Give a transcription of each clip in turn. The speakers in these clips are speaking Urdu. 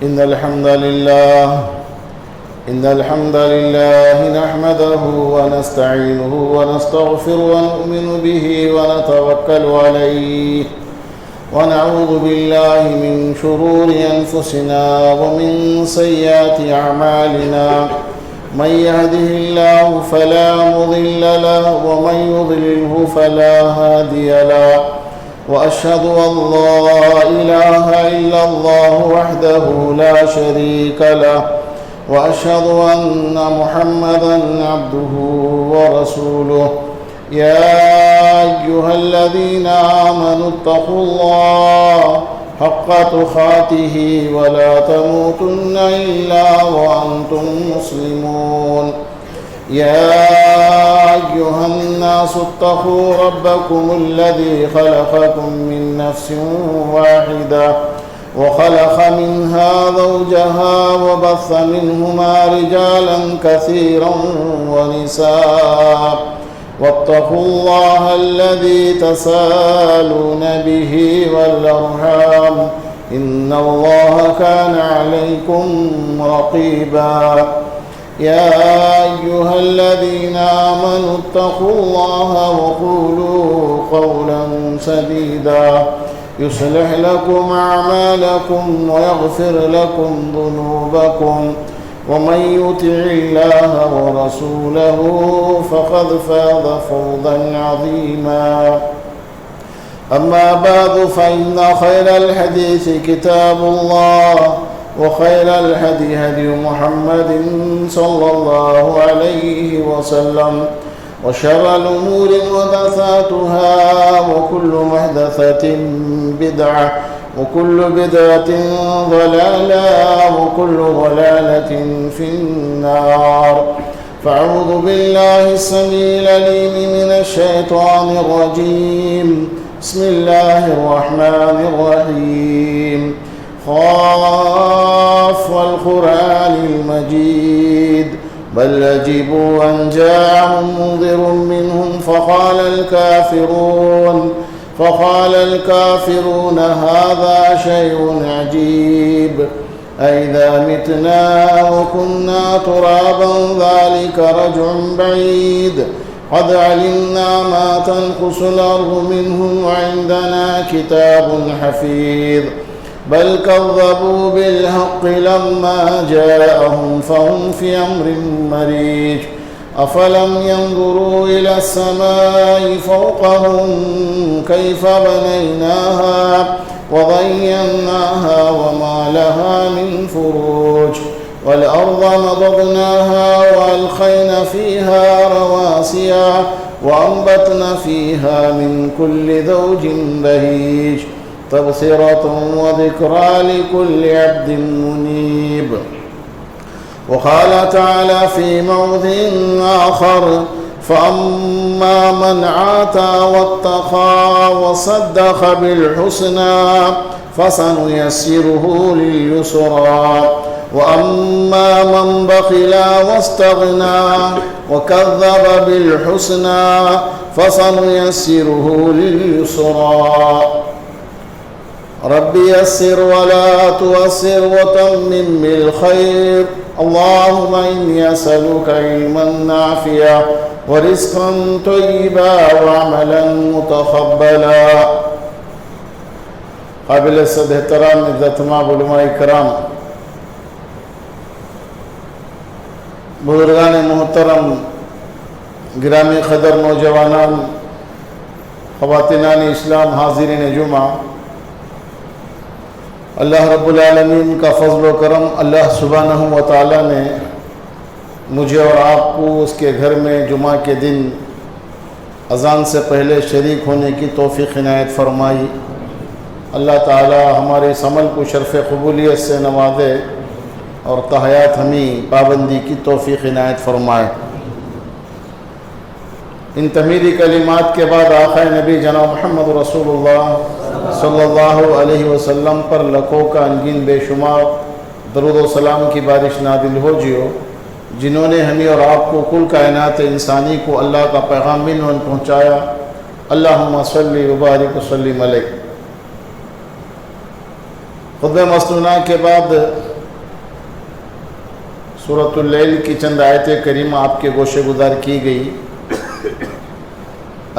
إن الحمد لله نحمده ونستعينه ونستغفره ونؤمن به ونتوكل عليه ونعوذ بالله من شرور أنفسنا ومن سيئات أعمالنا من يهده الله فلا مضل له ومن يضلله فلا هادي له وأشهد أن لا إله إلا الله وحده لا شريك له وأشهد أن محمدًا عبده ورسوله يا أيها الذين آمنوا اتقوا الله حق تقاته ولا تموتن إلا وأنتم مسلمون يا أيها الناس اتقوا ربكم الذي خلقكم من نفس واحدة وخلق منها زوجها وبث منهما رجالا كثيرا ونساء واتقوا الله الذي تساءلون به والأرحام إن الله كان عليكم رقيبا يا أيها الذين آمنوا اتقوا الله وقولوا قولا سديدا يصلح لكم أعمالكم ويغفر لكم ذنوبكم ومن يطع الله ورسوله فقد فاز فوزا عظيما أما بعد فإن خير الحديث كتاب الله وخير الهدي هدي محمد صلى الله عليه وسلم وشر الأمور محدثاتها وكل محدثة بدعة وكل بدعة ضلالة وكل ضلالة في النار فأعوذ بالله السميع العليم من الشيطان الرجيم بسم الله الرحمن الرحيم خاف والقرآن المجيد بل عجبوا أن جاءهم منذر منهم فقال الكافرون هذا شيء عجيب أئذا متنا وكنا ترابا ذلك رجع بعيد قد علمنا ما تنقص الأرض منهم وعندنا كتاب حفيظ بل كذبوا بالحق لما جاءهم فهم في أمر مريج أفلم ينظروا إلى السماء فوقهم كيف بنيناها وضيناها وما لها من فروج والأرض مضضناها وألقينا فيها رواسي وأنبتنا فيها من كل زوج بهيج تبصرة وذكرى لكل عبد منيب وقال تعالى في موضع آخر فأما من آتى واتقى وصدق بالحسنى فسنيسره لليسرى وأما من بخل واستغنى وكذب بالحسنى فسنيسره لليسرى رب يسر ولا تؤسر وتمم بالخير اللهم إني أسألك علما نافعا ورزقا طيبا وعملا متقبلا قابل صد احترام عزت مآب علماء کرام بزرگان محترم گرامی قدر نوجوانان خواتینان اسلام حاضرین جمعہ اللہ رب العالمین کا فضل و کرم اللہ سبحانہ و تعالیٰ نے مجھے اور آپ کو اس کے گھر میں جمعہ کے دن اذان سے پہلے شریک ہونے کی توفیق عنایت فرمائی۔ اللہ تعالیٰ ہمارے اس عمل کو شرف قبولیت سے نوازے اور تحیات ہمیں پابندی کی توفیق عنایت فرمائے۔ ان تمیری کلمات کے بعد آقا نبی جناب محمد رسول اللہ صلی اللہ علیہ وسلم پر لکھوں کا انگین بے شمار درود و سلام کی بارش نازل ہو جیو، جنہوں نے ہمیں اور آپ کو کل کائنات انسانی کو اللہ کا پیغام منون پہنچایا۔ اللہم صلی وبارک وسلم علیہ۔ خطبہ مسنونہ کے بعد سورۃ اللیل کی چند آیت کریمہ آپ کے گوشے گزار کی گئی۔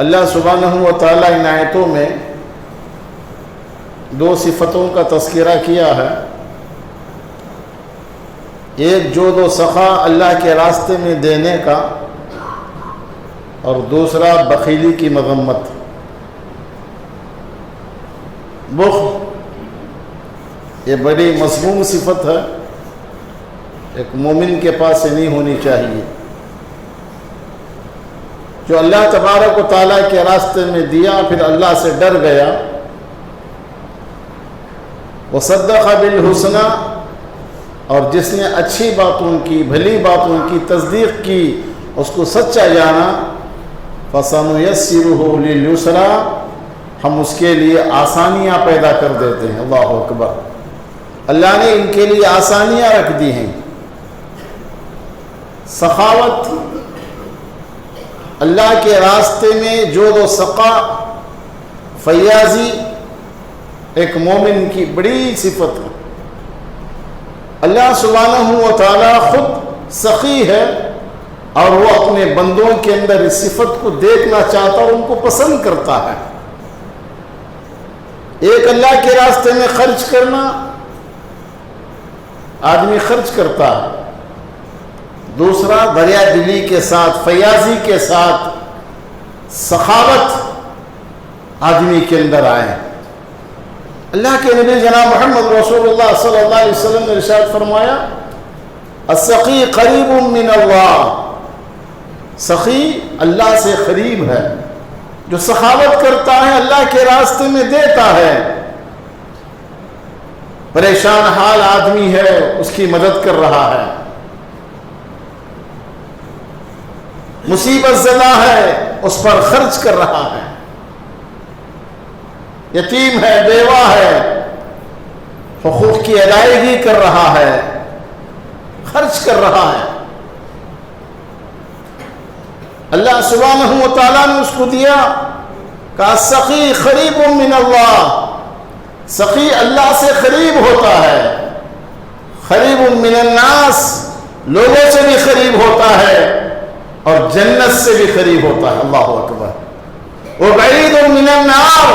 اللہ سبحانہ و تعالیٰ ان آیتوں میں دو صفتوں کا تذکرہ کیا ہے، ایک جود و سخا اللہ کے راستے میں دینے کا، اور دوسرا بخیلی کی مذمت۔ بخل یہ بڑی مذموم صفت ہے، ایک مومن کے پاس نہیں ہونی چاہیے۔ جو اللہ تبارک و تعالیٰ کے راستے میں دیا پھر اللہ سے ڈر گیا، وصدق بالحسنی، اور جس نے اچھی باتوں کی، بھلی باتوں کی تصدیق کی، اس کو سچا جانا، فَسَنُيَسِّرُهُ لِلْيُسْرَىٰ، ہم اس کے لیے آسانیاں پیدا کر دیتے ہیں۔ اللہ اکبر، اللہ نے ان کے لیے آسانیاں رکھ دی ہیں۔ سخاوت، اللہ کے راستے میں جود و سخا، فیاضی ایک مومن کی بڑی صفت ہے۔ اللہ سبحانہ و تعالیٰ خود سخی ہے، اور وہ اپنے بندوں کے اندر اس صفت کو دیکھنا چاہتا اور ان کو پسند کرتا ہے۔ ایک اللہ کے راستے میں خرچ کرنا، آدمی خرچ کرتا ہے، دوسرا دریا دلی کے ساتھ، فیاضی کے ساتھ، سخاوت آدمی کے اندر آئے۔ اللہ کے نبی جناب محمد رسول اللہ صلی اللہ علیہ وسلم نے ارشاد فرمایا، السخی قریب من اللہ، سخی اللہ سے قریب ہے، جو سخاوت کرتا ہے اللہ کے راستے میں دیتا ہے۔ پریشان حال آدمی ہے، اس کی مدد کر رہا ہے، مصیبت زدہ ہے، اس پر خرچ کر رہا ہے، یتیم ہے، بیوہ ہے، حقوق کی ادائیگی کر رہا ہے، خرچ کر رہا ہے۔ اللہ سبحانہ و تعالیٰ نے اس کو دیا، کہا سخی قریب من اللہ، سخی اللہ سے قریب ہوتا ہے، قریب من الناس، لوگوں سے بھی قریب ہوتا ہے اور جنت سے بھی قریب ہوتا ہے۔ اللہ اکبر، وبعید من النار،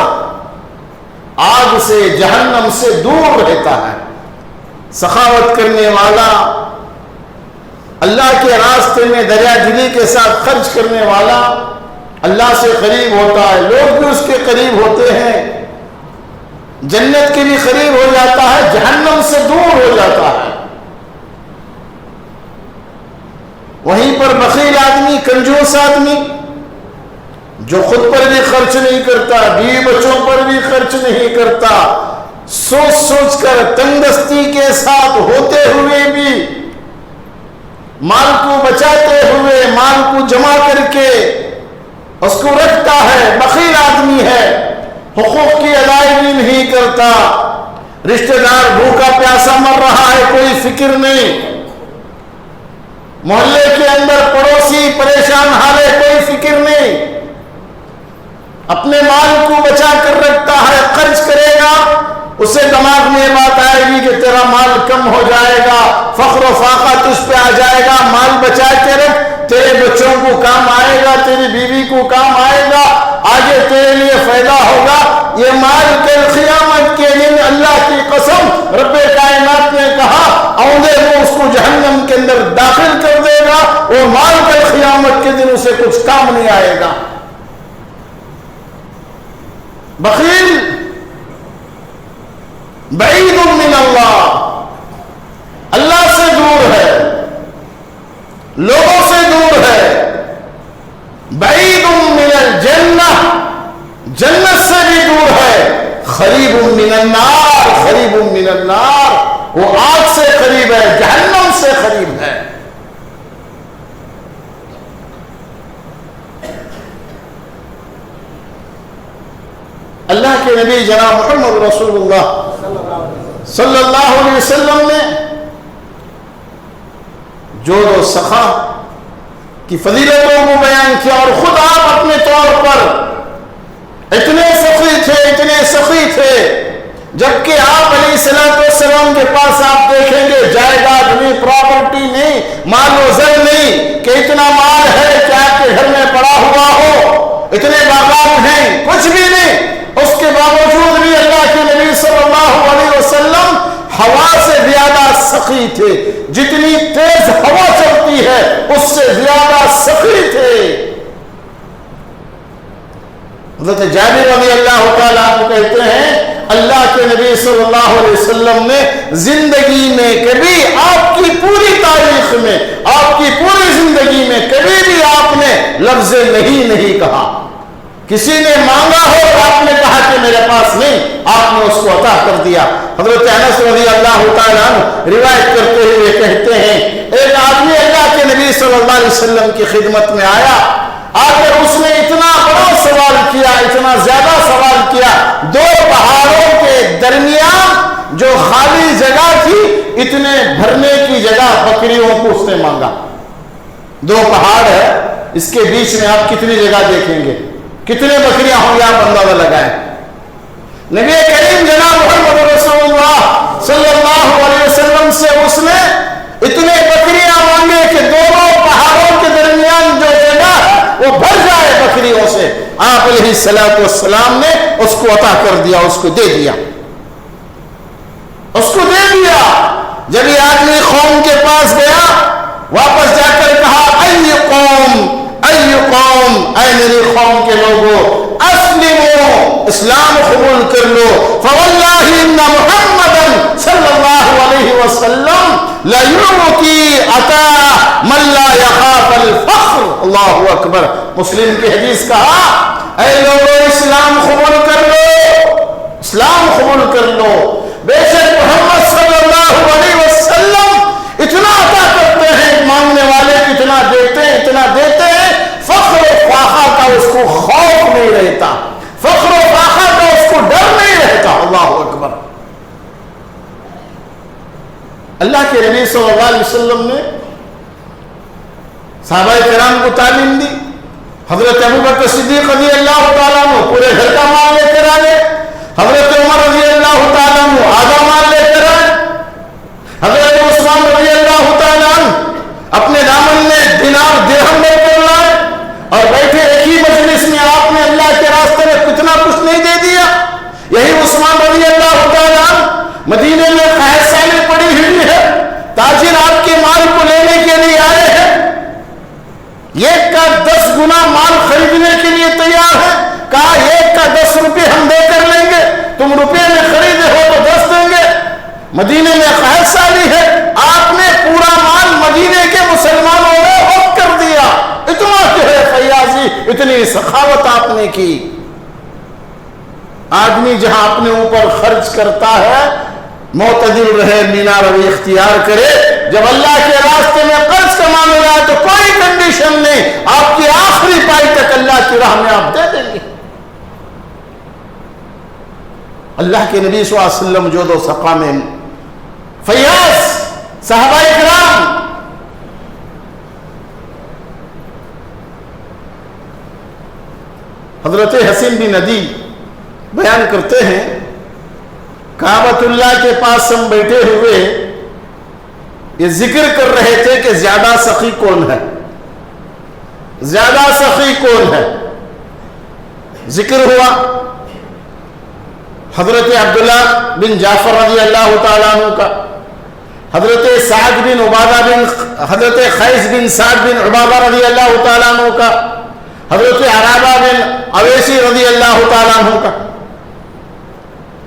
آگ سے، جہنم سے دور رہتا ہے۔ سخاوت کرنے والا، اللہ کے راستے میں دریا دلی کے ساتھ خرچ کرنے والا اللہ سے قریب ہوتا ہے، لوگ بھی اس کے قریب ہوتے ہیں، جنت کے بھی قریب ہو جاتا ہے، جہنم سے دور ہو جاتا ہے۔ وہیں پر بخیل آدمی، کنجوس آدمی، جو خود پر بھی خرچ نہیں کرتا، بیوی بچوں پر بھی خرچ نہیں کرتا، سوچ سوچ کر تنگ دستی کے ساتھ ہوتے ہوئے بھی مال کو بچاتے ہوئے، مال کو جمع کر کے اس کو رکھتا ہے، بخیل آدمی ہے، حقوق کی ادائیگی نہیں کرتا، رشتہ دار بھوکا پیاسا مر رہا ہے، کوئی فکر نہیں، محلے کے اندر پڑوسی پریشان حال ہے، کوئی فکر نہیں، اپنے مال کو بچا کر رکھتا ہے، خرچ کرے گا، اسے دماغ میں یہ بات آئے گی کہ تیرا مال کم ہو جائے گا، فخر و فاقہ تجھ پہ آ جائے گا، مال بچا کے رکھ، تیرے بچوں کو کام آئے گا، تیری بیوی کو کام آئے گا، آگے تیرے لیے فائدہ ہوگا۔ یہ مال کل قیامت کے دن اللہ کی قسم رب کائنات نے کہا اوندے وہ اس کو جہنم کے اندر داخل کر دے گا، وہ مال کل قیامت کے دن اسے کچھ کام نہیں آئے گا۔ بخیل بعید من اللہ، اللہ سے دور ہے، لوگوں سے دور ہے، بعید من الجنہ، جنت سے بھی دور ہے، قریب من النار، قریب من النار، وہ آگ سے قریب ہے، جہنم سے قریب ہے۔ اللہ کے نبی جناب محمد رسول اللہ صلی اللہ علیہ وسلم نے جود و سخا کی فضیلتوں کو بیان کیا، اور خود آپ اپنے طور پر اتنے سخی تھے، اتنے سخی تھے، جبکہ آپ علیہ السلام کے پاس آپ دیکھیں گے جائیداد نہیں، پراپرٹی نہیں، مال و زر نہیں کہ اتنا مال ہے کہ آپ کے گھر میں پڑا ہوا ہو، اتنے باغات ہیں، کچھ بھی نہیں۔ اس کے باوجود بھی اللہ کے نبی صلی اللہ علیہ وسلم ہوا سے زیادہ سخی تھے، جتنی تیز ہوا چلتی ہے اس سے زیادہ سخی تھے۔ حضرت جابر رضی اللہ تعالیٰ عنہ کہتے ہیں اللہ کے نبی صلی اللہ علیہ وسلم نے زندگی میں کبھی، آپ کی پوری تاریخ میں، آپ کی پوری زندگی میں کبھی بھی آپ نے لفظ نہیں کہا۔ کسی نے مانگا ہو اور آپ نے کہا کہ میرے پاس نہیں، آپ نے اس کو عطا کر دیا۔ حضرت انس رضی اللہ تعالیٰ عنہ روایت کرتے ہوئے کہتے ہیں ایک آدمی اللہ کے نبی صلی اللہ علیہ وسلم کی خدمت میں آیا، آ کر اس نے اتنا بڑا سوال کیا، اتنا زیادہ سوال کیا، دو پہاڑوں کے درمیان جو خالی جگہ تھی اتنے بھرنے کی جگہ بکریوں کو اس نے مانگا۔ دو پہاڑ ہے، اس کے بیچ میں آپ کتنی جگہ دیکھیں گے، کتنے بکریاں ہوں گے آپ اندازہ لگائیں۔ نبی کریم جناب محمد رسول اللہ صلی اللہ علیہ وسلم سے اس نے اتنے بکریاں مانگے کہ دونوں پہاڑوں کے درمیان جو جگہ وہ بھر جائے بکریوں سے۔ آپ علیہ السلام نے اس کو عطا کر دیا، اس کو دے دیا، اس کو دے دیا۔ جب یہ آدمی قوم کے پاس گیا، واپس جا کر کہا ای قوم، اے میری قوم کے لوگوں، اسلموا، اسلام قبول کر لو، فواللہ ان محمدا صلی اللہ علیہ وسلم لیعطی عطا من لا یخاف الفقر۔ اللہ اکبر۔ مسلم کی حدیث کہا اے لوگوں اسلام قبول کر لو، اسلام قبول کر لو، بے شک محمد صلی اللہ علیہ وسلم اتنا عطا کرتے ہیں، مانگنے والے اتنا دیتے ہیں، اتنا دیتے ہیں، فخر و فاخر کا اس کو خوف نہیں رہتا، فخر و فاخر کا اس کو ڈر نہیں رہتا۔ اللہ اکبر۔ اللہ کے نبی صلی اللہ علیہ وسلم نے صحابہ کرام کو تعلیم دی۔ حضرت ابوبکر صدیق رضی اللہ تعالیٰ عنہ پورے گھر کا مال لے کر آئے، حضرت عمر رضی اللہ تعالیٰ عنہ آدھا مال لے کر آئے، حضرت عثمان رضی اللہ تعالیٰ عنہ اپنے دامن میں دینار درہم لے کر لائے، اور بیٹھے ایک ہی مجلس میں آپ نے اللہ کے راستے میں کتنا کچھ نہیں دے دیا۔ یہی عثمان رضی اللہ تعالیٰ عنہ مدینے میں قحط سالی پڑی ہوئی ہے، تاجر آپ کے مال کو لینے کے لیے آئے ہیں، ایک کا 10 گنا مال خریدنے کے لیے تیار ہے، کہا ایک کا 10 روپے ہم دے کر لیں گے، تم روپے میں خریدے ہو تو 10 دیں گے۔ مدینے میں قحط سالی ہے، آپ نے پورا مال مدینے کے مسلمانوں میں وقف کر دیا۔ اتنا جو ہے فیاضی، اتنی سخاوت آپ نے کی۔ آدمی جہاں اپنے اوپر خرچ کرتا ہے معتدل رہے، مینا روی اختیار کرے۔ جب اللہ کے راستے میں قرض کا معاملہ ہے تو کوئی کنڈیشن نہیں، آپ کی آخری پائی تک اللہ کی راہ میں آپ دے دیں گے۔ اللہ کے نبی صلی اللہ علیہ وسلم جود و سخا میں فیاض، صحابہ کرام حضرت حسین بن ندی بیان کرتے ہیں کعبۃ اللہ کے پاس ہم بیٹھے ہوئے یہ ذکر کر رہے تھے کہ زیادہ سخی کون ہے، زیادہ سخی کون ہے۔ ذکر ہوا حضرت عبداللہ بن جعفر رضی اللہ تعالیٰ عنہ کا، حضرت سعد بن عبادہ بن حضرت خیس بن سعد بن عبادہ رضی اللہ تعالیٰ عنہ کا، حضرت عرابہ بن اویسی رضی اللہ تعالیٰ عنہ کا۔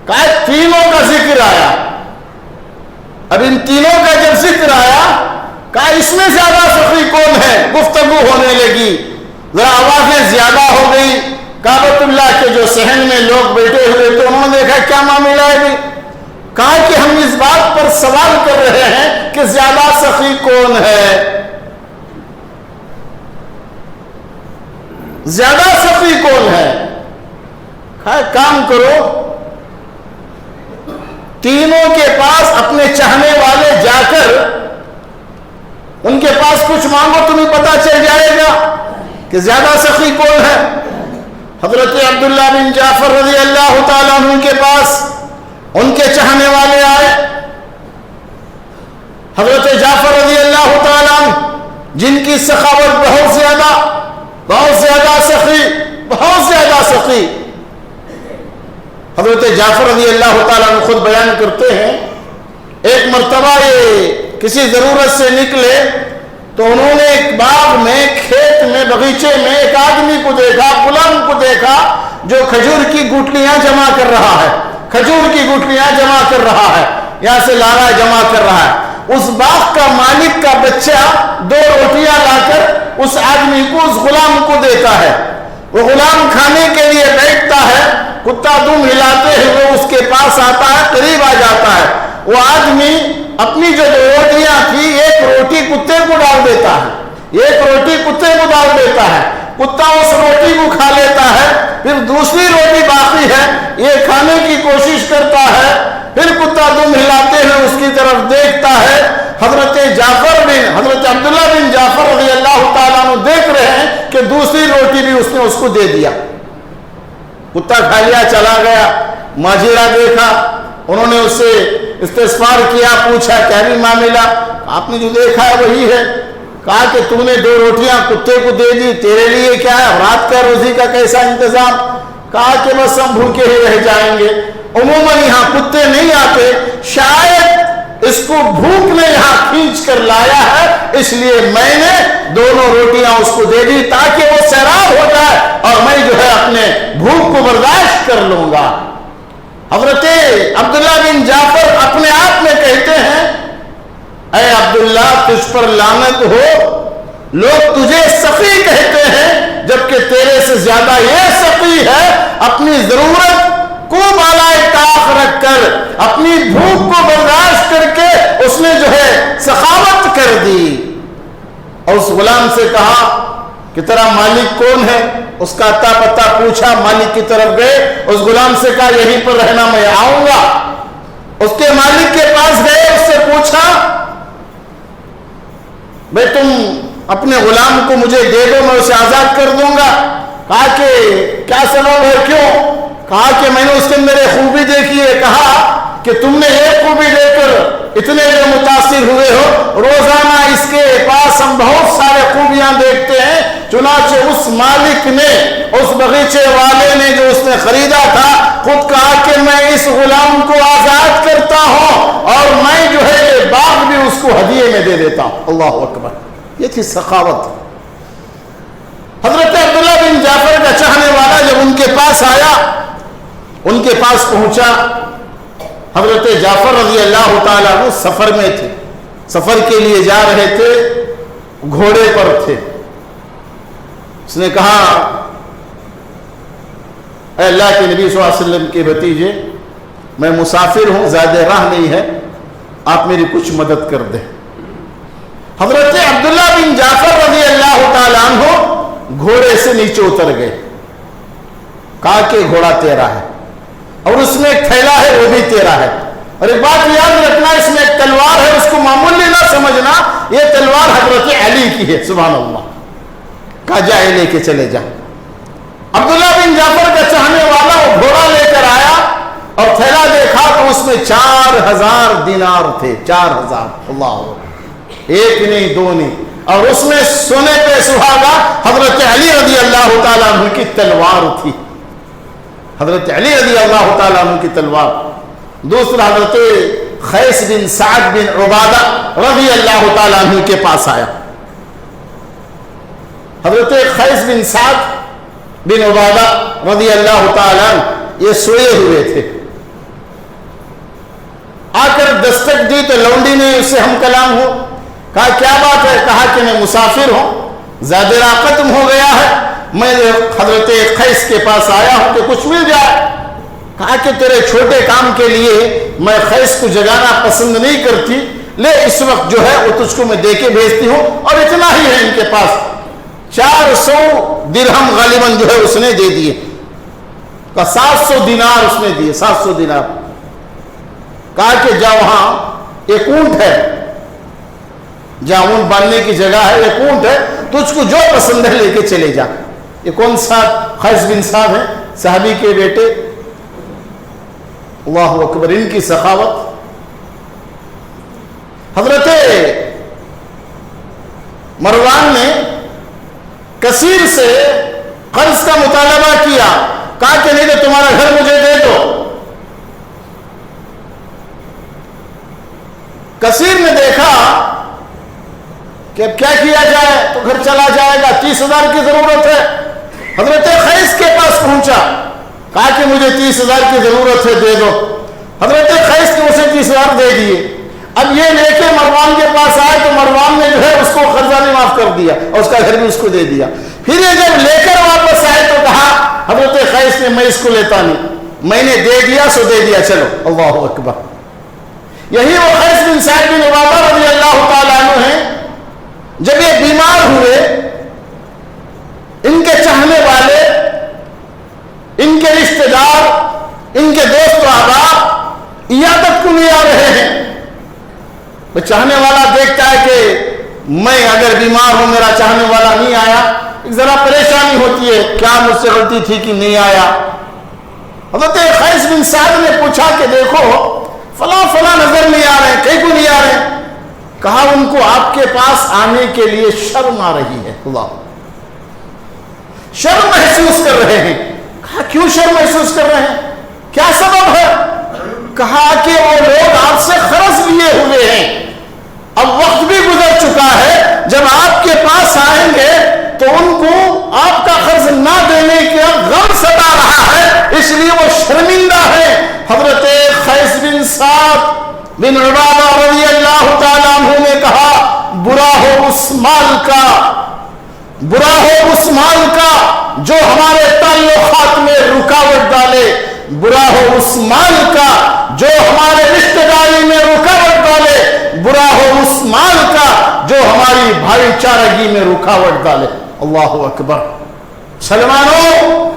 کہا تینوں کا ذکر آیا، اب ان تینوں کا جب ذکر آیا کہا اس میں زیادہ سخی کون ہے، گفتگو ہونے لگی، ذرا آوازیں زیادہ ہو گئی۔ کعبۃ اللہ کے جو صحن میں لوگ بیٹھے ہوئے تو انہوں نے دیکھا کیا معاملہ ہے بھی، کہا کہ ہم اس بات پر سوال کر رہے ہیں کہ زیادہ سخی کون ہے، زیادہ سخی کون ہے۔ کہا کام کرو، تینوں کے پاس اپنے چاہنے والے جا کر ان کے پاس کچھ مانگو، تمہیں پتا چل جائے گا کہ زیادہ سخی کون ہے۔ حضرت عبداللہ بن جعفر رضی اللہ تعالیٰ عنہ کے پاس ان کے چاہنے والے آئے، حضرت جعفر رضی اللہ تعالیٰ عنہ جن کی سخاوت بہت زیادہ سخی، حضرت جعفر رضی اللہ تعالیٰ عنہ خود بیان کرتے ہیں، ایک مرتبہ یہ کسی ضرورت سے نکلے تو انہوں نے ایک باغ میں، کھیت میں، باغیچے میں ایک آدمی کو دیکھا، غلام کو دیکھا جو کھجور کی گٹلیاں جمع کر رہا ہے، یہاں سے لا رہا ہے، جمع کر رہا ہے۔ اس باغ کا مالک کا بچہ 2 روٹیاں لا کر اس آدمی کو، اس غلام کو دیتا ہے۔ وہ غلام کھانے کے لیے بیٹھتا ہے، کتا دم ہلاتے ہوئے اس کے پاس آتا ہے، قریب آ جاتا ہے۔ وہ آدمی اپنی جو 2 روٹیاں تھی، ایک روٹی کتے کو ڈال دیتا ہے، کتا اس روٹی کو کھا لیتا ہے، پھر دوسری روٹی باقی ہے، یہ کھانے کی کوشش کرتا ہے، پھر کتا دم ہلاتے ہوئے اس کی طرف دیکھتا ہے۔ حضرت عبداللہ بن جعفر رضی اللہ تعالیٰ عنہ دیکھ رہے ہیں کہ دوسری روٹی بھی اس نے اس کو دے دیا، کتا کھا لیا، چلا گیا۔ ماجرہ دیکھا، انہوں نے اس سے استفسار کیا، پوچھا کیا بھی معاملہ؟ آپ نے جو دیکھا ہے وہی ہے۔ کہا کہ تم نے 2 روٹیاں کتے کو دے دی، تیرے لیے کیا ہے؟ رات کا روزی کا کیسا انتظام؟ کہا کہ بس ہم بھوکے ہی رہ جائیں گے، عموماً یہاں کتے نہیں آتے، شاید اس کو بھوک نے یہاں کھینچ کر لایا ہے، اس لیے میں نے 2 روٹیاں اس کو دے دی تاکہ وہ سیراب ہو جائے اور میں جو ہے اپنے بھوک کو برداشت کر لوں گا۔ حضرت عبداللہ بن جعفر اپنے آپ میں کہتے ہیں، اے عبداللہ تجھ پر لعنت ہو، لوگ تجھے سخی کہتے ہیں جبکہ تیرے سے زیادہ یہ سخی ہے، اپنی ضرورت کو بالائے طاق رکھ کر، اپنی بھوک کو برداشت کر کے اس نے جو ہے سخاوت کر دی۔ اور اس غلام سے کہا کہ تیرا مالک کون ہے؟ اس کا اتا پتہ پوچھا، مالک کی طرف گئے، اس غلام سے کہا یہیں پر رہنا، میں آؤں گا۔ اس کے مالک کے پاس گئے، اس سے پوچھا بھئی تم اپنے غلام کو مجھے دے دو، میں اسے آزاد کر دوں گا۔ کہا کہ کیا سبب ہے، کیوں؟ کہا کہ میں نے اس کے اندر ایک خوبی دیکھی ہے۔ کہا کہ تم نے ایک خوبی دے کر اتنے جو متاثر ہوئے ہو، روزانہ اس کے پاس ہم بہت سارے خوبیاں دیکھتے ہیں۔ چنانچہ اس مالک نے، اس باغیچے والے نے جو اس نے خریدا تھا، خود کہا کہ میں اس غلام کو آزاد کرتا ہوں اور میں جو ہے یہ باغ بھی اس کو ہدیے میں دے دیتا ہوں۔ اللہ اکبر، یہ تھی سخاوت۔ حضرت عبداللہ بن جعفر کا چاہنے والا جب ان کے پاس آیا، ان کے پاس پہنچا، حضرت جعفر رضی اللہ تعالیٰ عنہ سفر میں تھے، سفر کے لیے جا رہے تھے، گھوڑے پر تھے۔ اس نے کہا اے اللہ کے نبی صلی اللہ علیہ وسلم کے بھتیجے، میں مسافر ہوں، زیادہ راہ نہیں ہے، آپ میری کچھ مدد کر دیں۔ حضرت عبداللہ بن جعفر رضی اللہ تعالیٰ عنہ گھوڑے سے نیچے اتر گئے، کہا کہ گھوڑا تیرا ہے اور اس میں ایک تھیلا ہے، وہ بھی تیرا ہے، اور ایک بات یاد رکھنا، اس میں ایک تلوار ہے، اس کو معمولی نہ سمجھنا، یہ تلوار حضرت علی کی ہے، سبحان اللہ۔ کہا جا لے کے چلے جا۔ عبداللہ بن جعفر کا چاہنے والا وہ گھوڑا لے کر آیا اور تھیلا دیکھا تو اس میں 4000 دینار تھے، 4000، اللہ، ایک نہیں، 2 نہیں، اور اس میں سونے پہ سہاگا حضرت علی رضی اللہ تعالیٰ عنہ کی تلوار تھی، حضرت علی رضی اللہ تعالیٰ عنہ کی تلوار۔ دوسرا حضرت خیس بن سعد بن عبادہ رضی اللہ تعالیٰ عنہ کے پاس آیا۔ حضرت خیس بن سعد بن عبادہ رضی اللہ تعالیٰ عنہ یہ سوئے ہوئے تھے، آ کر دستک دی تو لونڈی نے اس سے ہم کلام ہو۔ کہا کیا بات ہے؟ کہا کہ میں مسافر ہوں، زیادہ راہ ختم ہو گیا ہے، میں حضرت خیس کے پاس آیا ہوں کہ کچھ مل جائے۔ کہا کہ تیرے چھوٹے کام کے لیے میں خیس کو جگانا پسند نہیں کرتی، لے اس وقت جو ہے وہ تجھ کو میں دے کے بھیجتی ہوں، اور اتنا ہی ہے ان کے پاس، 400 درہم غالباً جو ہے اس نے دے دیے، کہا 700 دینار اس نے دیے، 700 دینار۔ کہا کہ جا وہاں ایک اونٹ ہے، جہاں اونٹ باندھنے کی جگہ ہے، ایک اونٹ ہے، تجھ کو جو پسند ہے لے کے چلے جا۔ یہ کون سا؟ خیس بن سعد ہے، صحابی کے بیٹے، اللہ اکبر، ان کی سخاوت. حضرت مروان نے کثیر سے قرض کا مطالبہ کیا، کہا کہ نہیں تو تمہارا گھر مجھے دے دو. کثیر نے دیکھا کہ اب کیا کیا جائے، تو گھر چلا جائے گا، 30,000 کی ضرورت ہے. حضرت قیس کے پاس پہنچا، کہا کہ مجھے 30,000 کی ضرورت ہے، دے دو. حضرت قیس نے اسے 30,000 دے دیے. اب یہ لے کے مروان کے پاس آئے تو مروان نے جو ہے اس کو قرضہ بھی معاف کر دیا اور اس کا گھر بھی اس کو دے دیا. پھر یہ جب لے کر واپس آئے تو کہا حضرت قیس نے میں اس کو لیتا نہیں، میں نے دے دیا سو دے دیا، چلو. اللہ اکبر. یہی وہ قیس بن سعد بن عبادہ رضی اللہ تعالیٰ عنہ ہیں. جب یہ بیمار ہوئے، ان کے چاہنے والے، ان کے رشتہ دار، ان کے دوست و احباب عیادت کو نہیں آ رہے ہیں. وہ چاہنے والا دیکھتا ہے کہ میں اگر بیمار ہوں، میرا چاہنے والا نہیں آیا، ذرا پریشانی ہوتی ہے، کیا مجھ سے غلطی تھی کہ نہیں آیا. حضرت قیس بن سعد نے پوچھا کہ دیکھو فلاں فلاں نظر نہیں آ رہے ہیں، کہیں کو نہیں آ رہے ہیں. کہا ان کو آپ کے پاس آنے کے لیے شرم آ رہی ہے. اللہ، شرم محسوس کر رہے ہیں. کہا کیوں شرم محسوس کر رہے ہیں، کیا سبب ہے؟ کہا کہ وہ لوگ آپ سے قرض لیے ہوئے ہیں، اب وقت بھی گزر چکا ہے، جب آپ کے پاس آئیں گے تو ان کو آپ کا قرض نہ دینے کا غم ستا رہا ہے، اس لیے وہ شرمندہ ہے. حضرت قیس بن سعد بن عبادہ رضی اللہ تعالیٰ عنہ نے کہا برا ہو اس مال کا، برا ہو اس مال کا جو ہمارے تعلقات میں رکاوٹ ڈالے، برا ہو اس مال کا جو ہمارے رشتہ داری میں رکاوٹ ڈالے، برا ہو اس مال کا جو ہماری بھائی چارگی میں رکاوٹ ڈالے. اللہ اکبر. مسلمانوں،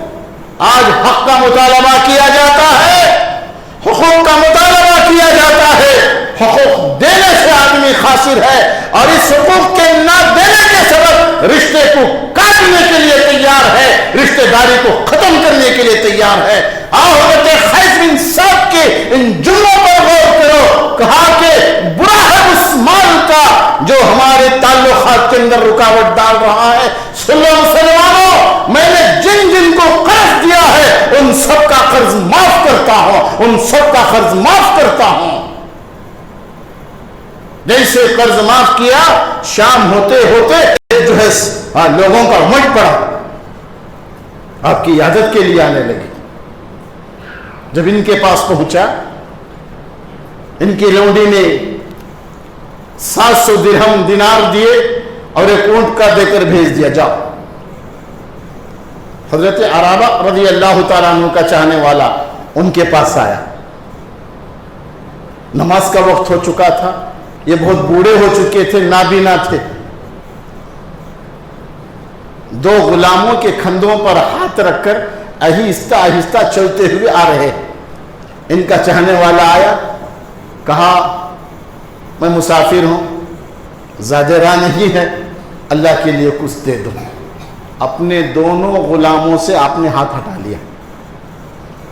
آج حق کا مطالبہ کیا جاتا ہے، حقوق کا مطالبہ کیا جاتا ہے. حقوق دینے سے آدمی خاسر ہے اور اس حقوق کے نہ دینے کے سبب رشتے کو کاٹنے کے لیے تیار ہے، رشتہ داری کو ختم کرنے کے لیے تیار ہے. حضرت قیس بن سعد کے ان جملوں پر غور کرو. کہا کہ برا ہے اس مال کا جو ہمارے تعلقات کے اندر رکاوٹ ڈال رہا ہے. سنو مسلمانوں، میں نے جن جن کو قرض دیا ہے ان سب کا قرض معاف کرتا ہوں، ان سب کا قرض معاف کرتا ہوں. جیسے قرض معاف کیا، شام ہوتے ہوتے جو ہے لوگوں کا مٹ پڑا، آپ کی عیادت کے لیے آنے لگے. جب ان کے پاس پہنچا، ان کی لونڈی نے 700 درہم دینار دیے اور ایک اونٹ کا دے کر بھیج دیا، جاؤ. حضرت عرابہ رضی اللہ تعالیٰ عنہ کا چاہنے والا ان کے پاس آیا. نماز کا وقت ہو چکا تھا، یہ بہت بوڑھے ہو چکے تھے، نابینا تھے. 2 غلاموں کے کندھوں پر ہاتھ رکھ کر آہستہ آہستہ چلتے ہوئے آ رہے. ان کا چاہنے والا آیا، کہا میں مسافر ہوں، زیادہ راہ نہیں ہے، اللہ کے لیے کچھ دے دو. اپنے دونوں غلاموں سے آپ نے ہاتھ ہٹا لیا،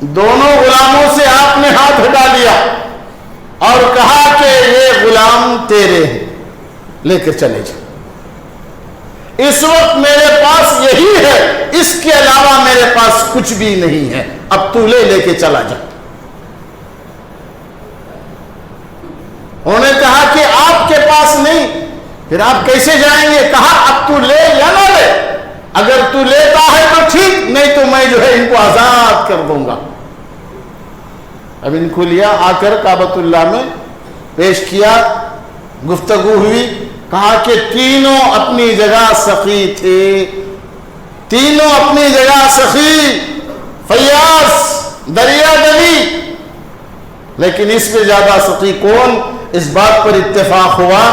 دونوں غلاموں سے آپ نے ہاتھ ہٹا لیا اور کہا کہ یہ غلام تیرے ہیں، لے کر چلے جا. اس وقت میرے پاس یہی ہے، اس کے علاوہ میرے پاس کچھ بھی نہیں ہے، اب تو لے کے چلا جا. انہوں نے کہا کہ آپ کے پاس نہیں، پھر آپ کیسے جائیں گے؟ کہا اب تو لے یا نہ لے، اگر تو لیتا ہے تو ٹھیک، نہیں تو میں جو ہے ان کو آزاد کر دوں گا. اب ان کو لیا، آ کر کعبۃ اللہ میں پیش کیا، گفتگو ہوئی. کہا کہ تینوں اپنی جگہ سخی تھے، تینوں اپنی جگہ سخی، فیاض، دریا دلی، لیکن اس میں زیادہ سخی کون؟ اس بات پر اتفاق ہوا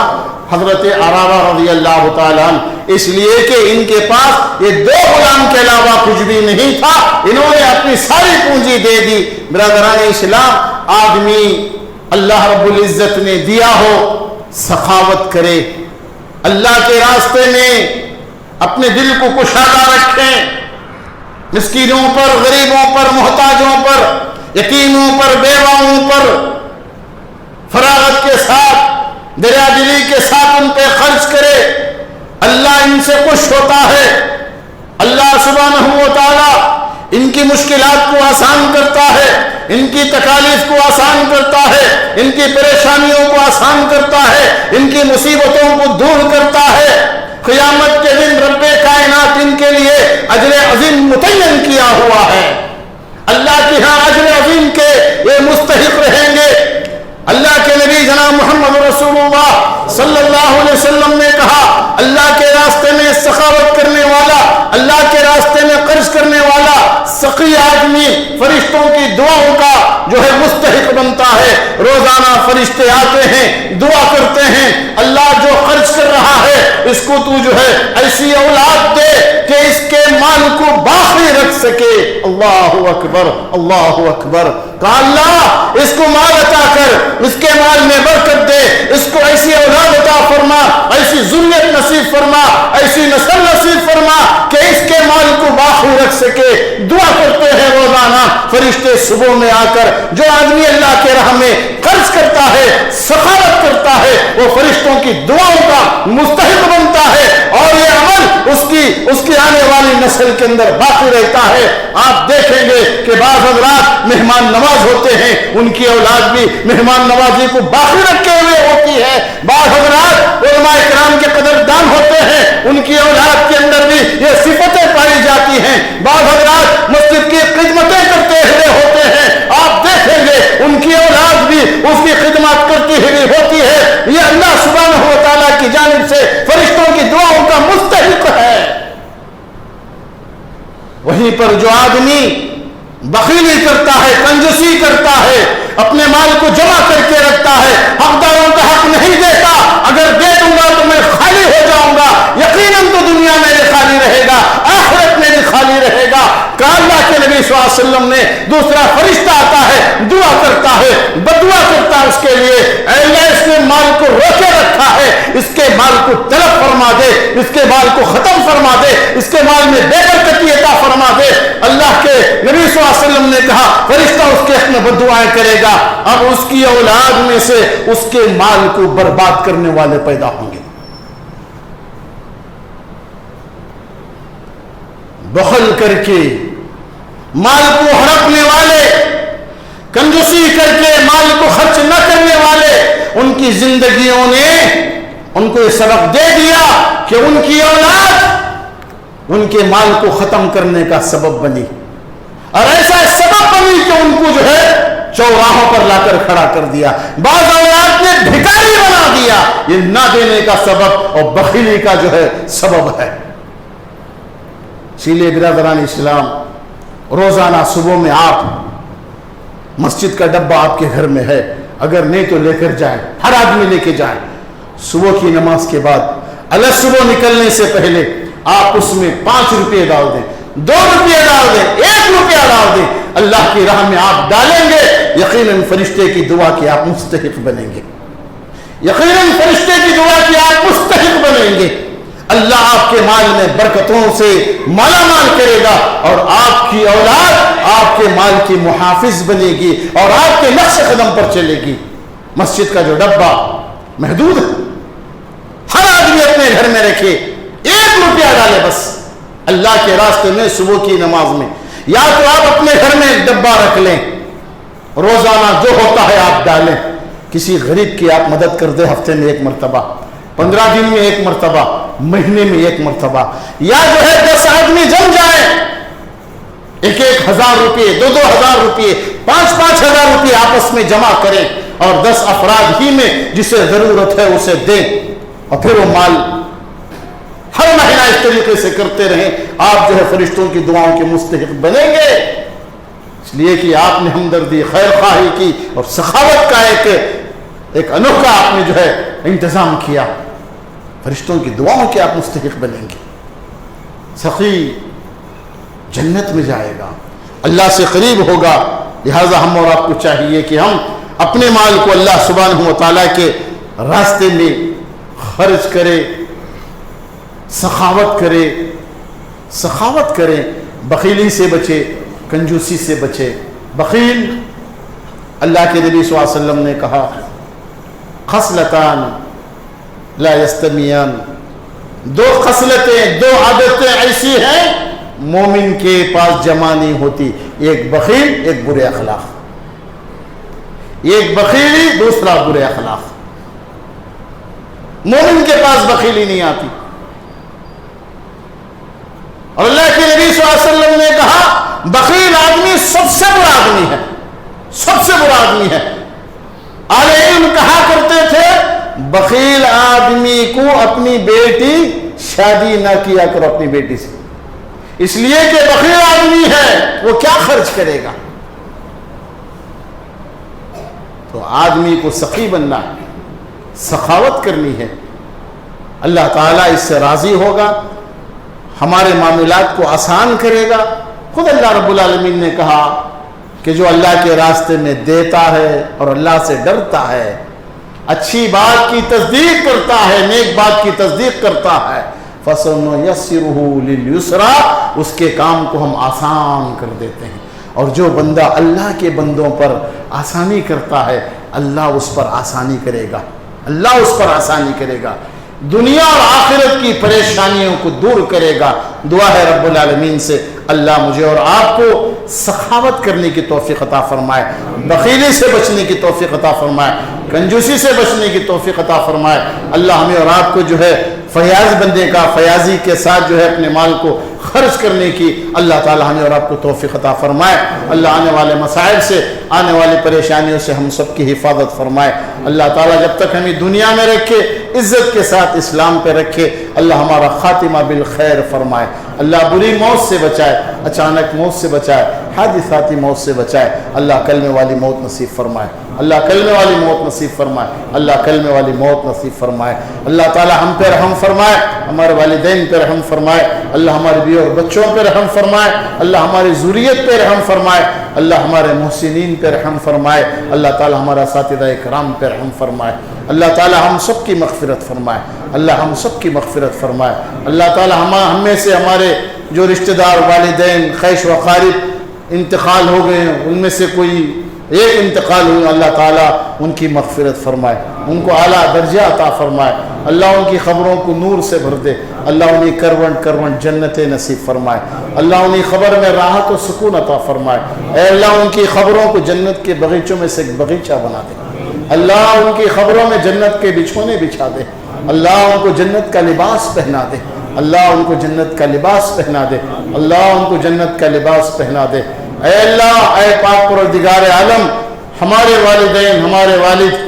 حضرت عرابہ رضی اللہ تعالیٰ عنہ، اس لیے کہ ان کے پاس یہ 2 غلام کے علاوہ کچھ بھی نہیں تھا. انہوں نے اپنی ساری پونجی دے دی. برادران اسلام، آدمی اللہ رب العزت نے دیا ہو، سخاوت کرے، اللہ کے راستے میں اپنے دل کو کشادہ رکھیں، مسکینوں پر، غریبوں پر، محتاجوں پر یتیموں پر، بیواؤں پر فراغت کے ساتھ، دریا دلی کے ساتھ ان پہ خرچ کرے، اللہ ان سے خوش ہوتا ہے۔ اللہ سبحانہ و تعالی ان کی مشکلات کو آسان کرتا ہے، ان کی تکالیف کو آسان کرتا ہے، ان کی پریشانیوں کو آسان کرتا ہے، ان کی مصیبتوں کو دور کرتا ہے۔ قیامت کے دن رب کائنات ان کے لیے اجر عظیم متعین کیا ہوا ہے۔ اللہ کی ہاں اجر عظیم کے یہ مستحق رہیں گے۔ اللہ کے نبی جناب محمد رسول اللہ صلی اللہ علیہ وسلم نے کہا، اللہ کے راستے میں سخاوت کرنے والا، اللہ کے راستے میں خرچ کرنے والا سخی آدمی فرشتوں کی دعاؤں کا جو ہے مستحق بنتا ہے۔ روزانہ فرشتے آتے ہیں، دعا کرتے ہیں، اللہ جو خرچ کر رہا ہے اس کو تو جو ہے ایسی اولاد دے کہ اس کے مال کو باقی رکھ سکے۔ اللہ اکبر، اللہ اکبر۔ کہا اللہ اس کو مال عطا کر، اس کے مال میں برکت دے، اس کو ایسی اولاد عطا فرما، ایسی ذریت نصیب فرما، ایسی نسل نصیب فرما کہ اس کے مال کو باقی رکھ سکے۔ دعا کرتے ہیں روزانہ فرشتے صبح میں آ کر۔ جو آدمی اللہ کے راہ میں خرچ کرتا ہے، سخاوت کرتا ہے، وہ فرشتوں کی دعاؤں کا مستحق بنتا ہے، اور یہ عمل اس کی آنے والی نسل کے اندر باقی رہتا ہے۔ آپ دیکھیں گے کہ بعض حضرات مہمان نواز ہوتے ہیں، ان کی اولاد بھی مہمان نوازی کو باقی رکھے ہوئے ہوتی ہے۔ بعض حضرات علماء کرام کے قدردان ہوتے ہیں، ان کی اولاد کے اندر بھی یہ صفتیں پائی جاتی ہیں۔ بعض حضرات مسجد کی خدمتیں کرتے ہوئے ہوتے ہیں، آپ دیکھیں گے ان کی اولاد بھی اس کی خدمات کرتی ہوئی ہوتی ہے۔ یہ اللہ سبحانہ و تعالیٰ کی جانب سے فرشتوں کی دعاؤں کا مستحق ہے۔ وہیں پر جو آدمی بخیلی کرتا ہے، کنجوسی کرتا ہے، اپنے مال کو جمع کر کے رکھتا ہے، حقداروں کا حق نہیں دیتا، اگر دے دوں گا تو میں خالی ہو جاؤں گا، یقیناً تو دنیا میں بھی خالی رہے گا، آخرت میں بھی خالی رہے گا۔ کہ اللہ کے نبی صلی اللہ علیہ وسلم نے دوسرا فرشتہ آتا ہے، دعا کرتا ہے، بدعا کرتا ہے اس کے لیے، اے اللہ اس نے مال کو روکے رکھا ہے، اس کے مال کو طلب فرما دے، اس کے مال کو ختم فرما دے، اس کے مال میں بے برکتی عطا فرما دے۔ اللہ کے نبی صلی اللہ علیہ وسلم نے کہا فرشتہ اس کے حق میں بددعائیں کرے گا، اب اس کی اولاد میں سے اس کے مال کو برباد کرنے والے پیدا ہوں گے۔ بخل کر کے مال کو ہڑپنے والے، کنجوسی کر کے مال کو خرچ نہ کرنے والے، ان کی زندگیوں نے ان کو یہ سبق دے دیا کہ ان کی اولاد ان کے مال کو ختم کرنے کا سبب بنی، اور ایسا سبب بنی کہ ان کو جو ہے چوراہوں پر لا کر کھڑا کر دیا۔ بعض اولاد نے بھکاری بنا دیا، یہ نہ دینے کا سبب اور بخیلی کا جو ہے سبب ہے۔ اسی لیے برادران اسلام، روزانہ صبح میں آپ مسجد کا ڈبہ آپ کے گھر میں ہے، اگر نہیں تو لے کر جائیں، ہر آدمی لے کے جائیں۔ صبح کی نماز کے بعد اللہ صبح نکلنے سے پہلے آپ اس میں 5 روپے ڈال دیں، 2 روپے ڈال دیں، 1 روپیہ ڈال دیں، اللہ کی راہ میں آپ ڈالیں گے، یقیناً فرشتے کی دعا کی آپ مستحق بنیں گے، یقیناً فرشتے کی دعا کی آپ مستحق بنیں گے۔ اللہ آپ کے مال میں برکتوں سے مالا مال کرے گا، اور آپ کی اولاد آپ کے مال کی محافظ بنے گی اور آپ کے نقش قدم پر چلے گی۔ مسجد کا جو ڈبہ محدود ہے، ہر آدمی اپنے گھر میں رکھے، 1 روپیہ ڈالے بس اللہ کے راستے میں صبح کی نماز میں، یا تو آپ اپنے گھر میں ایک ڈبہ رکھ لیں، روزانہ جو ہوتا ہے آپ ڈالیں، کسی غریب کی آپ مدد کر دیں، ہفتے میں 1 مرتبہ، 15 دن میں 1 مرتبہ، مہینے میں 1 مرتبہ، یا جو ہے 10 آدمی جم جائیں، 1,000 روپے، 2,000 روپے، 5,000 روپے آپس میں جمع کریں، اور 10 افراد ہی میں جسے ضرورت ہے اسے دیں، اور پھر وہ مال ہر مہینہ اس طریقے سے کرتے رہیں، آپ جو ہے فرشتوں کی دعاؤں کے مستحق بنیں گے۔ اس لیے کہ آپ نے ہمدردی، خیر خواہی کی اور سخاوت کا ایک انوکھا آپ نے جو ہے انتظام کیا، فرشتوں کی دعاؤں کے آپ مستحق بنیں گے۔ سخی جنت میں جائے گا، اللہ سے قریب ہوگا۔ لہذا ہم اور آپ کو چاہیے کہ ہم اپنے مال کو اللہ سبحانہ و تعالیٰ کے راستے میں خرچ کریں، سخاوت کریں، بخیلی سے بچے، کنجوسی سے بچے، بخیل، اللہ کے نبی صلی اللہ علیہ وسلم نے کہا خصلتان لا یستمیان، دو خصلتیں، دو عادتیں ایسی ہیں مومن کے پاس جمع نہیں ہوتی، ایک بخیل، ایک برے اخلاق، ایک بخیلی، دوسرا برے اخلاق۔ مومن کے پاس بخیلی نہیں آتی۔ اور اللہ کے نبی صلی اللہ علیہ وسلم نے کہا بخیل آدمی سب سے برا آدمی ہے، سب سے برا آدمی ہے۔ اہل علم کہا کرتے تھے بخیل آدمی کو اپنی بیٹی شادی نہ کیا کرو اپنی بیٹی سے، اس لیے کہ بخیل آدمی ہے، وہ کیا خرچ کرے گا؟ تو آدمی کو سخی بننا ہے، سخاوت کرنی ہے، اللہ تعالیٰ اس سے راضی ہوگا، ہمارے معاملات کو آسان کرے گا۔ خود اللہ رب العالمین نے کہا کہ جو اللہ کے راستے میں دیتا ہے اور اللہ سے ڈرتا ہے، اچھی بات کی تصدیق کرتا ہے، نیک بات کی تصدیق کرتا ہے، فَسَنُيَسِّرُهُ لِلْيُسْرَى، اس کے کام کو ہم آسان کر دیتے ہیں۔ اور جو بندہ اللہ کے بندوں پر آسانی کرتا ہے اللہ اس پر آسانی کرے گا، اللہ اس پر آسانی کرے گا، دنیا اور آخرت کی پریشانیوں کو دور کرے گا۔ دعا ہے رب العالمین سے اللہ مجھے اور آپ کو سخاوت کرنے کی توفیق عطا فرمائے، بخیلی سے بچنے کی توفیق عطا فرمائے، کنجوسی سے بچنے کی توفیق عطا فرمائے۔ اللہ ہمیں اور آپ کو جو ہے فیاض بندے کا، فیاضی کے ساتھ جو ہے اپنے مال کو خرچ کرنے کی اللہ تعالی ہمیں اور آپ کو توفیق عطا فرمائے۔ اللہ آنے والے مسائل سے، آنے والی پریشانیوں سے ہم سب کی حفاظت فرمائے۔ اللہ تعالیٰ جب تک ہمیں دنیا میں رکھے عزت کے ساتھ اسلام پہ رکھے، اللہ ہمارا خاتمہ بالخیر فرمائے، اللہ بری موت سے بچائے، اچانک موت سے بچائے، حادثاتی موت سے بچائے، اللہ کلمے والی موت نصیب فرمائے، اللہ کلمے والی موت نصیب فرمائے، اللہ کلمے والی موت نصیب فرمائے۔ اللہ تعالی ہم پہ رحم فرمائے، ہمارے والدین پہ رحم فرمائے، اللہ ہمارے بیوی اور بچوں پہ رحم فرمائے، اللہ ہماری ذریت پہ رحم فرمائے، اللہ ہمارے محسنین پہ رحم فرمائے، اللہ تعالی ہمارا اساتذہ اکرام پہ رحم فرمائے، اللہ تعالی ہم سب کی مغفرت فرمائے، اللہ ہم سب کی مغفرت فرمائے۔ اللہ تعالی ہم میں سے ہمارے جو رشتہ دار، والدین، خیش و قارب انتقال ہو گئے ہیں، ان میں سے کوئی ایک انتقال ہوئی، اللہ تعالیٰ ان کی مغفرت فرمائے، ان کو اعلیٰ درجہ عطا فرمائے، اللہ ان کی خبروں کو نور سے بھر دے، اللہ انہیں کروٹ کروٹ جنت نصیب فرمائے، اللہ انہیں خبر میں راحت و سکون عطا فرمائے، اے اللہ ان کی خبروں کو جنت کے باغیچوں میں سے ایک باغیچہ بنا دے، اللہ ان کی خبروں میں جنت کے بچھونے بچھا دے، اللہ ان کو جنت کا لباس پہنا دے، اللہ ان کو جنت کا لباس پہنا دے، اللہ ان کو جنت کا لباس پہنا دے۔ اے اللہ، اے پاک پروردگار عالم، ہمارے والدین، ہمارے والد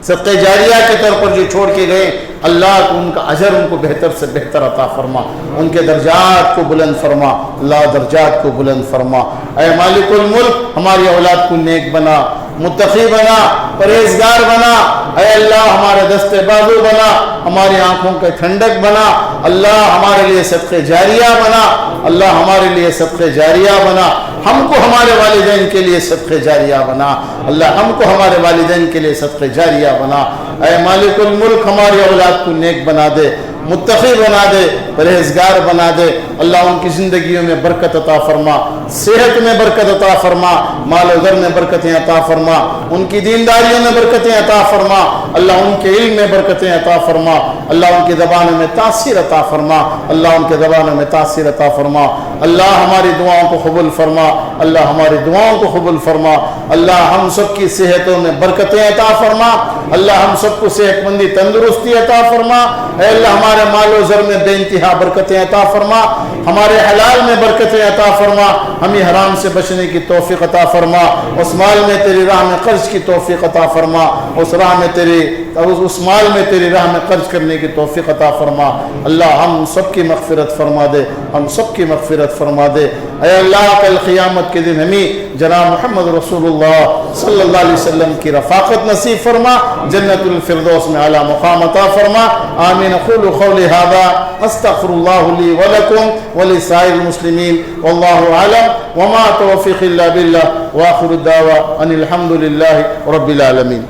صدقہ جاریہ کے طور پر جو چھوڑ کے گئے، اللہ ان کا اجر ان کو بہتر سے بہتر عطا فرما، ان کے درجات کو بلند فرما، اللہ درجات کو بلند فرما۔ اے مالک الملک، ہماری اولاد کو نیک بنا، متقی بنا، پرہیزگار بنا، اے اللہ ہمارے دستے بازو بنا، ہماری آنکھوں کے ٹھنڈک بنا، اللہ ہمارے لیے صدقہ جاریہ بنا، اللہ ہمارے لیے صدقہ جاریہ بنا، ہم کو ہمارے والدین کے لیے صدقہ جاریہ بنا، اللہ ہم کو ہمارے والدین کے لیے صدقہ جاریہ بنا۔ اے مالک الملک، ہماری اولاد کو نیک بنا دے، متقی بنا دے، پرہیزگار بنا دے، اللہ ان کی زندگیوں میں برکت عطا فرما، صحت میں برکت عطا فرما، مال و در میں برکتیں عطا فرما، ان کی دینداریوں میں برکتیں عطا فرما، اللہ ان کے علم میں برکتیں عطا فرما، اللہ ان کی زبانوں میں تاثیر عطا فرما، اللہ ان کے زبانوں میں تاثیر عطا فرما، اللہ ہماری دعاؤں کو قبول فرما، اللہ ہماری دعاؤں کو قبول فرما، اللہ ہم سب کی صحتوں میں برکتیں عطا فرما، اللہ ہم سب کو صحت مندی تندرستی عطا فرما، اے اللہ ہمارے مال و زر میں بے انتہا برکتیں عطا فرما، ہمارے حلال میں برکتیں عطا فرما، ہمیں حرام سے بچنے کی توفیق عطا فرما، اس مال میں تیری راہ میں خرچ کی توفیق عطا فرما، اس مال میں تیری راہ میں خرچ کرنے کی توفیق عطا فرما، اللہ ہم سب کی مغفرت فرما دے، ہم سب کی مغفرت فرما دے۔ اے اللہ کل قیامت کے دن ہمیں جناب محمد رسول اللہ صلی اللہ علیہ وسلم کی رفاقت نصیب فرما، جنت الفردوس میں اعلیٰ مقام عطا فرما۔ آمین۔ اقول قولی ھذا استغفر اللہ لی ولکم ولسائر المسلمین واللہ اعلم وما توفیق الا باللہ، وآخر الدعوى ان الحمد للہ رب العالمین۔